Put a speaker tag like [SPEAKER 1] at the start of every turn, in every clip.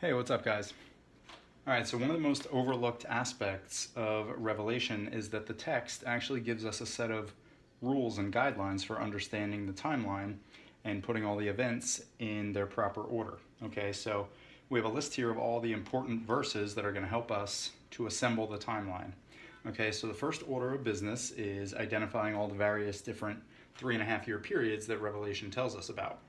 [SPEAKER 1] Hey, what's up, guys? All right, so one of the most overlooked aspects of Revelation is that the text actually gives us a set of rules and guidelines for understanding the timeline and putting all the events in their proper order. Okay, so we have a list here of all the important verses that are going to help us to assemble the timeline. Okay, so the first order of business is identifying all the various different 3.5 year periods that Revelation tells us about.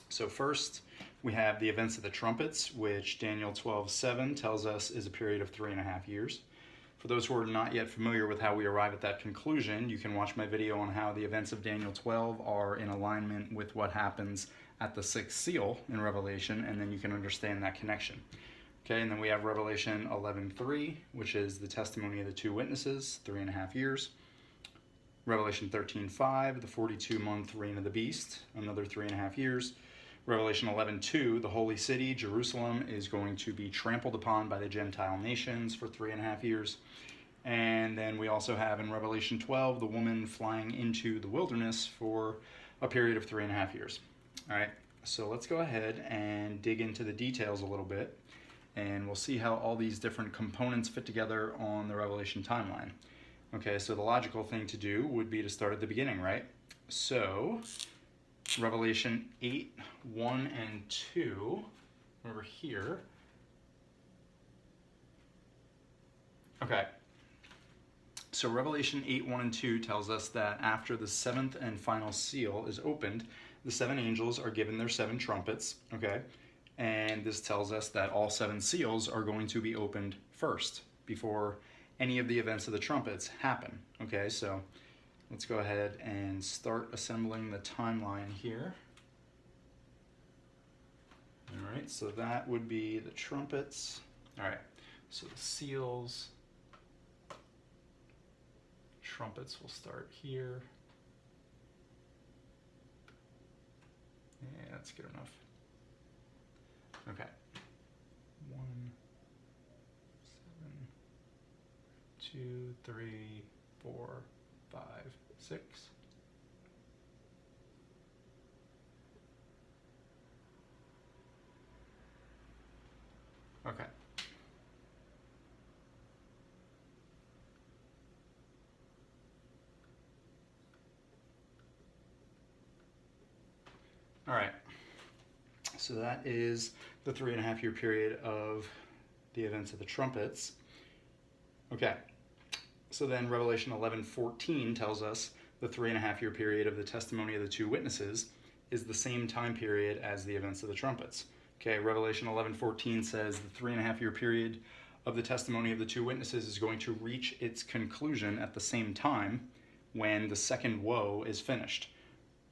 [SPEAKER 1] So first, we have the events of the trumpets, which Daniel 12:7 tells us is a period of 3.5 years. For those who are not yet familiar with how we arrive at that conclusion, you can watch my video on how the events of Daniel 12 are in alignment with what happens at the sixth seal in Revelation, and then you can understand that connection. Okay, and then we have Revelation 11:3, which is the testimony of the two witnesses, 3.5 years. Revelation 13:5, the 42-month reign of the beast, another 3.5 years. Revelation 11:2, the holy city, Jerusalem, is going to be trampled upon by the Gentile nations for 3.5 years. And then we also have in Revelation 12, the woman flying into the wilderness for a period of 3.5 years. All right, so let's go ahead and dig into the details a little bit, and we'll see how all these different components fit together on the Revelation timeline. Okay, so the logical thing to do would be to start at the beginning, right? So Revelation 8, 1 and 2, over here. Okay, so Revelation 8, 1 and 2 tells us that after the seventh and final seal is opened, the seven angels are given their seven trumpets, okay? And this tells us that all seven seals are going to be opened first before any of the events of the trumpets happen, okay? So let's go ahead and start assembling the timeline here. All right, so that would be the trumpets. All right, so the seals, trumpets will start here. Yeah, that's good enough. Okay. 1, 7, 2, 3, 4, 5, 6. Okay. All right. So that is the 3.5 year period of the events of the trumpets. Okay. So then Revelation 11:14 tells us the 3.5 year period of the testimony of the two witnesses is the same time period as the events of the trumpets. Okay, Revelation 11:14 says the 3.5 year period of the testimony of the two witnesses is going to reach its conclusion at the same time when the second woe is finished.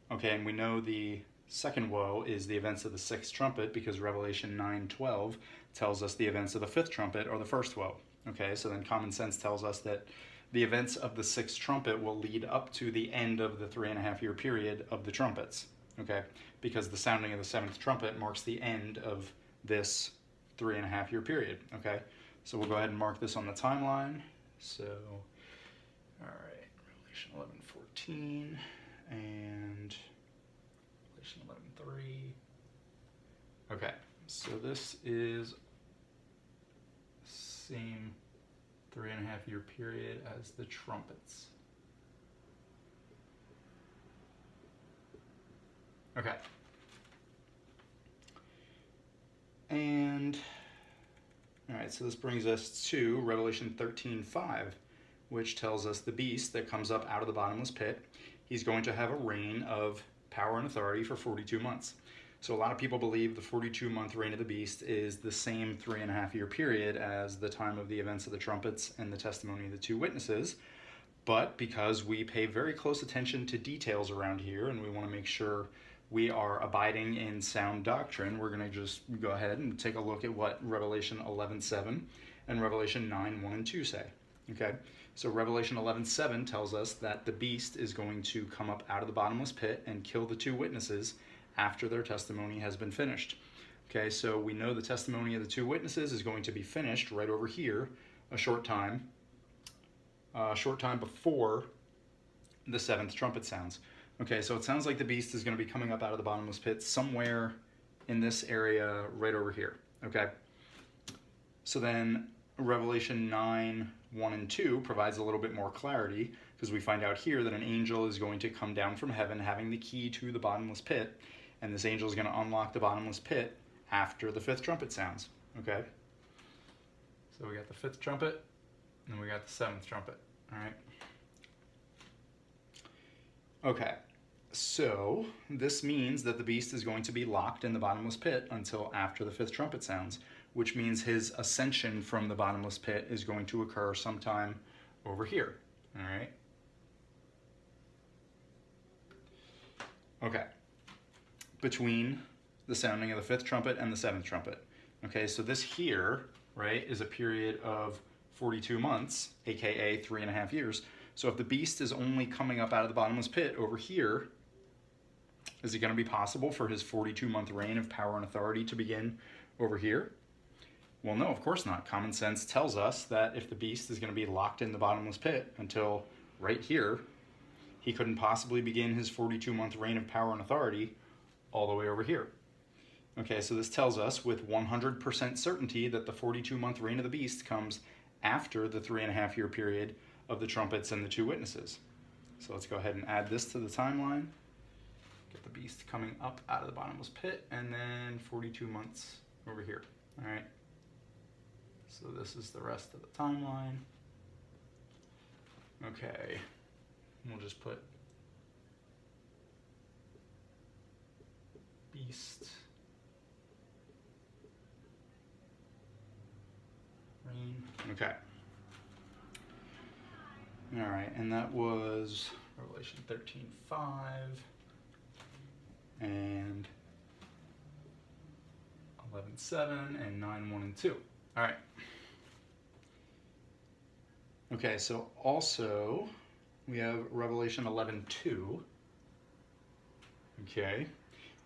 [SPEAKER 1] Okay, and we know the second woe is the events of the sixth trumpet because Revelation 9:12 tells us the events of the fifth trumpet are the first woe. Okay, so then common sense tells us that the events of the sixth trumpet will lead up to the end of the 3.5 year period of the trumpets. Okay, because the sounding of the seventh trumpet marks the end of this 3.5 year period. Okay, so we'll go ahead and mark this on the timeline. So, all right, Revelation 11:14 and Revelation 11:3. Okay, so this is same 3.5 year period as the trumpets. Okay. And, all right, so this brings us to Revelation 13:5, which tells us the beast that comes up out of the bottomless pit, he's going to have a reign of power and authority for 42 months. So a lot of people believe the 42-month reign of the beast is the same 3.5 year period as the time of the events of the trumpets and the testimony of the two witnesses. But because we pay very close attention to details around here and we want to make sure we are abiding in sound doctrine, we're going to just go ahead and take a look at what Revelation 11:7 and Revelation 9:1 and 2 say. Okay, so Revelation 11:7 tells us that the beast is going to come up out of the bottomless pit and kill the two witnesses after their testimony has been finished. Okay, so we know the testimony of the two witnesses is going to be finished right over here a short time before the seventh trumpet sounds. Okay, so it sounds like the beast is going to be coming up out of the bottomless pit somewhere in this area right over here. Okay. So then Revelation 9, 1 and 2 provides a little bit more clarity, because we find out here that an angel is going to come down from heaven having the key to the bottomless pit, and this angel is going to unlock the bottomless pit after the fifth trumpet sounds. Okay? So we got the fifth trumpet, and we got the seventh trumpet. All right? Okay. So this means that the beast is going to be locked in the bottomless pit until after the fifth trumpet sounds, which means his ascension from the bottomless pit is going to occur sometime over here. All right? Okay. Between the sounding of the fifth trumpet and the seventh trumpet. Okay, so this here, right, is a period of 42 months, aka 3.5 years. So if the beast is only coming up out of the bottomless pit over here, is it going to be possible for his 42-month reign of power and authority to begin over here? Well, no, of course not. Common sense tells us that if the beast is going to be locked in the bottomless pit until right here, he couldn't possibly begin his 42-month reign of power and authority all the way over here. Okay, so this tells us with 100% certainty that the 42-month reign of the beast comes after the 3.5-year period of the trumpets and the two witnesses. So let's go ahead and add this to the timeline. Get the beast coming up out of the bottomless pit, and then 42 months over here. All right. So this is the rest of the timeline. Okay. We'll just put beast reign. Okay. All right, and that was Revelation 13:5 and 11:7 and 9:1 and 2. All right. Okay, so also we have Revelation 11:2. Okay.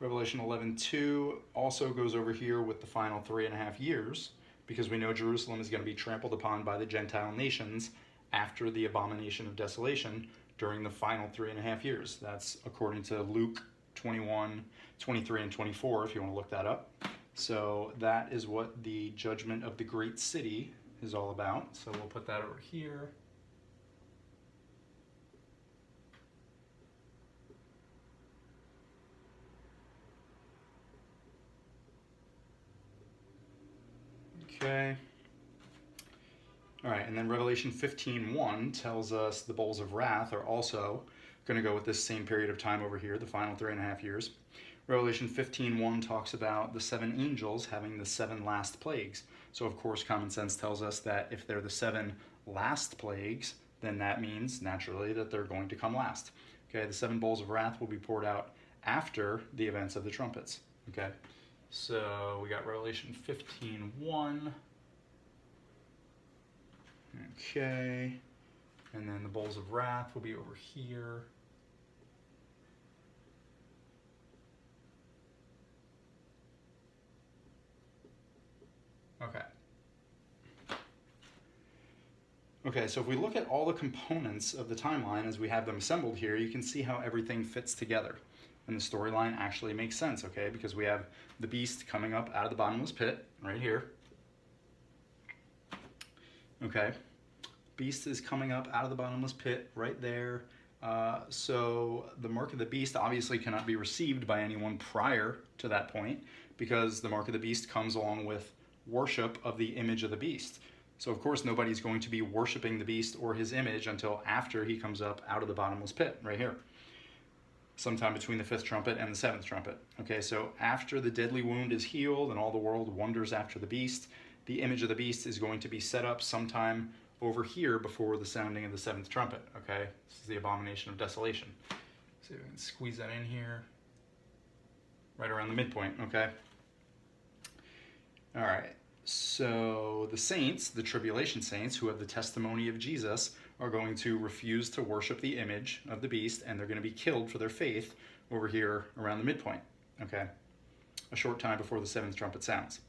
[SPEAKER 1] Revelation 11:2 also goes over here with the final 3.5 years, because we know Jerusalem is going to be trampled upon by the Gentile nations after the abomination of desolation during the final 3.5 years. That's according to Luke 21, 23, and 24, if you want to look that up. So that is what the judgment of the great city is all about. So we'll put that over here. Okay. All right, and then Revelation 15:1 tells us the bowls of wrath are also going to go with this same period of time over here, the final 3.5 years. Revelation 15:1 talks about the 7 angels having the 7 last plagues. So of course, common sense tells us that if they're the 7 last plagues, then that means naturally that they're going to come last. Okay, the 7 bowls of wrath will be poured out after the events of the trumpets. Okay, so we got Revelation 15:1. Okay, and then the bowls of wrath will be over here. Okay. Okay, so if we look at all the components of the timeline as we have them assembled here, you can see how everything fits together. And the storyline actually makes sense, okay? Because we have the beast coming up out of the bottomless pit right here. Okay, beast is coming up out of the bottomless pit right there. So the mark of the beast obviously cannot be received by anyone prior to that point, because the mark of the beast comes along with worship of the image of the beast. So of course nobody's going to be worshiping the beast or his image until after he comes up out of the bottomless pit right here, sometime between the 5th trumpet and the 7th trumpet. Okay, so after the deadly wound is healed and all the world wonders after the beast, the image of the beast is going to be set up sometime over here before the sounding of the 7th trumpet. Okay, this is the abomination of desolation. See if we can squeeze that in here, right around the midpoint. Okay. All right. So the saints, the tribulation saints who have the testimony of Jesus, are going to refuse to worship the image of the beast, and they're going to be killed for their faith over here around the midpoint. Okay, a short time before the 7th trumpet sounds.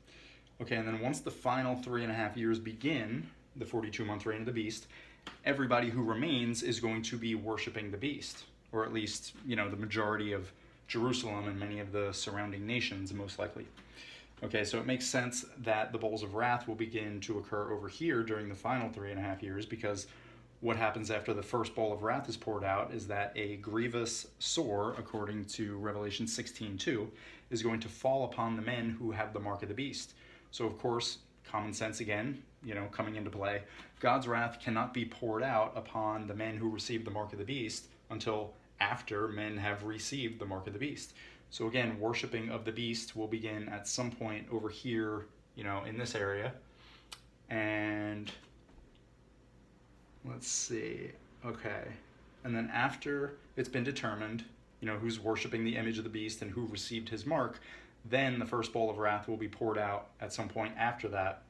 [SPEAKER 1] Okay, and then once the final 3.5 years begin, the 42-month reign of the beast, everybody who remains is going to be worshiping the beast, or at least, you know, the majority of Jerusalem and many of the surrounding nations, most likely. Okay, so it makes sense that the bowls of wrath will begin to occur over here during the final 3.5 years, because what happens after the first bowl of wrath is poured out is that a grievous sore, according to Revelation 16:2, is going to fall upon the men who have the mark of the beast. So of course, common sense again, coming into play, God's wrath cannot be poured out upon the men who receive the mark of the beast until after men have received the mark of the beast. So again, worshiping of the beast will begin at some point over here, in this area. And let's see, okay. And then after it's been determined, who's worshiping the image of the beast and who received his mark, then the first bowl of wrath will be poured out at some point after that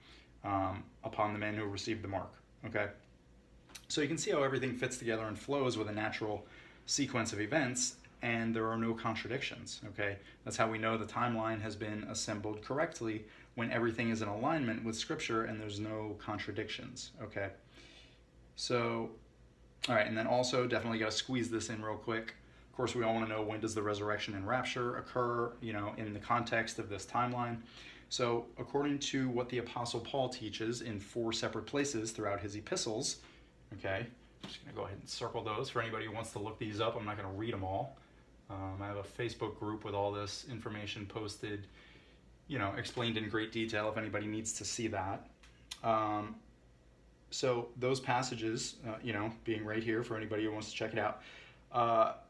[SPEAKER 1] upon the men who received the mark, okay? So you can see how everything fits together and flows with a natural sequence of events, and there are no contradictions, okay? That's how we know the timeline has been assembled correctly, when everything is in alignment with Scripture and there's no contradictions, okay? So, all right, and then also definitely got to squeeze this in real quick. Of course, we all want to know, when does the resurrection and rapture occur, in the context of this timeline. So according to what the Apostle Paul teaches in 4 separate places throughout his epistles, okay, I'm just going to go ahead and circle those for anybody who wants to look these up. I'm not going to read them all. I have a Facebook group with all this information posted, explained in great detail if anybody needs to see that. So those passages, being right here for anybody who wants to check it out,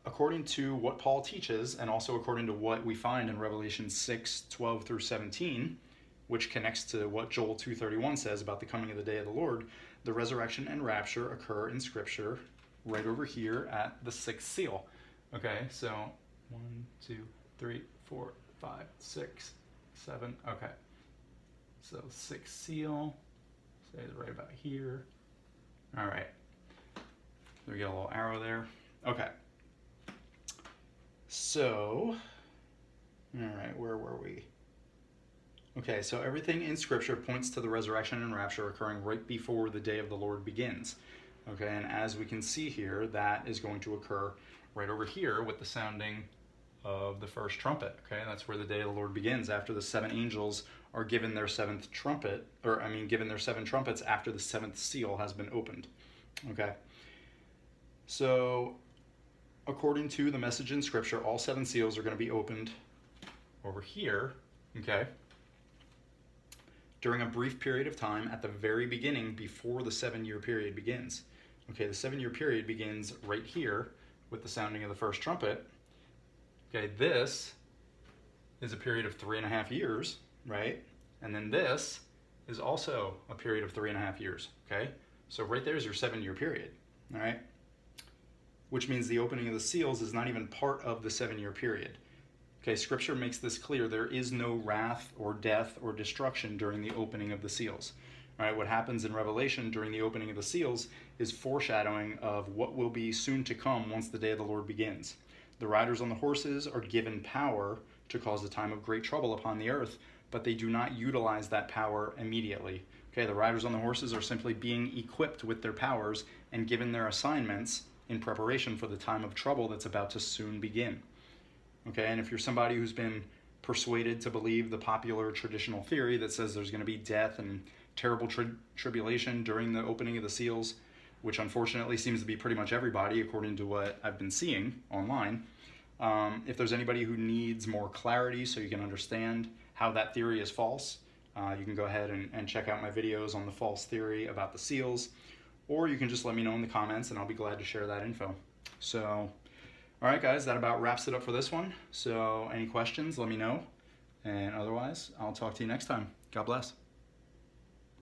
[SPEAKER 1] according to what Paul teaches, and also according to what we find in Revelation 6:12 through 17, which connects to what Joel 2:31 says about the coming of the day of the Lord, the resurrection and rapture occur in Scripture right over here at the 6th seal. Okay, so 1, 2, 3, 4, 5, 6, 7, okay. So 6th seal, say it right about here. All right, we got a little arrow there. Okay. So, all right, where were we? Okay, so everything in Scripture points to the resurrection and rapture occurring right before the day of the Lord begins. Okay, and as we can see here, that is going to occur right over here with the sounding of the first trumpet. Okay, that's where the day of the Lord begins, after the 7 angels are given their 7th trumpet, given their 7 trumpets after the 7th seal has been opened. Okay, so according to the message in Scripture, all 7 seals are going to be opened over here, okay, during a brief period of time at the very beginning before the 7-year period begins. Okay, the 7-year period begins right here with the sounding of the first trumpet. Okay, this is a period of 3.5 years, right? And then this is also a period of 3.5 years, okay? So right there is your 7-year period, all right? Which means the opening of the seals is not even part of the 7-year period. Okay, Scripture makes this clear. There is no wrath or death or destruction during the opening of the seals. All right, what happens in Revelation during the opening of the seals is foreshadowing of what will be soon to come once the day of the Lord begins. The riders on the horses are given power to cause a time of great trouble upon the earth, but they do not utilize that power immediately. Okay, the riders on the horses are simply being equipped with their powers and given their assignments in preparation for the time of trouble that's about to soon begin. Okay, and if you're somebody who's been persuaded to believe the popular traditional theory that says there's going to be death and terrible tribulation during the opening of the seals, which unfortunately seems to be pretty much everybody according to what I've been seeing online, if there's anybody who needs more clarity so you can understand how that theory is false, you can go ahead and check out my videos on the false theory about the seals, or you can just let me know in the comments and I'll be glad to share that info. So, all right, guys, that about wraps it up for this one. So any questions, let me know. And otherwise, I'll talk to you next time. God bless.